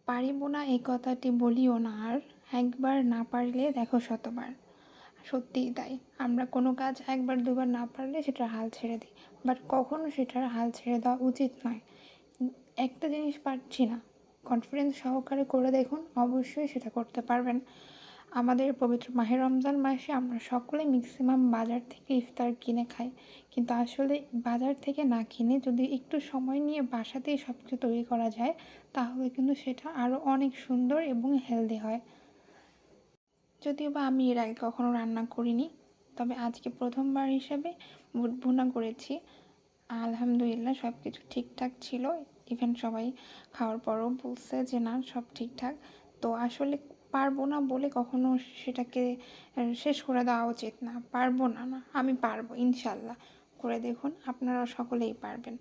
পারিব না এই কথাটি বলিও না আর, একবার না পারলে দেখো শতবার। সত্যিই তাই। আমরা কোনো কাজ একবার দুবার না পারলে সেটার হাল ছেড়ে দিই, বাট কখনো সেটার হাল ছেড়ে দেওয়া উচিত নয়। একটা জিনিস পারছি না, কনফিডেন্স সহকারে করে দেখুন, অবশ্যই সেটা করতে পারবেন। আমাদের পবিত্র মাহে রমজান মাসে আমরা সকলে ম্যাক্সিমাম বাজার থেকে ইফতার কিনে খাই, কিন্তু আসলে বাজার থেকে না কিনে যদি একটু সময় নিয়ে বাসাতেই সব কিছু তৈরি করা যায়, তাহলে কিন্তু সেটা আরও অনেক সুন্দর এবং হেলদি হয়। যদিও বা আমি এর আগে কখনো রান্না করিনি, তবে আজকে প্রথমবার হিসেবে বুট ভুনা করেছি। আলহামদুলিল্লাহ সব কিছু ঠিকঠাক ছিল। ইভেন সবাই খাওয়ার পরও বলছে যে না, সব ঠিকঠাক। তো আসলে পারবো না বলে কখনো সেটাকে শেষ করে দেওয়া উচিত না। পারবো না, না আমি পারবো ইনশাল্লাহ। করে দেখুন, আপনারা সকলেই পারবেন।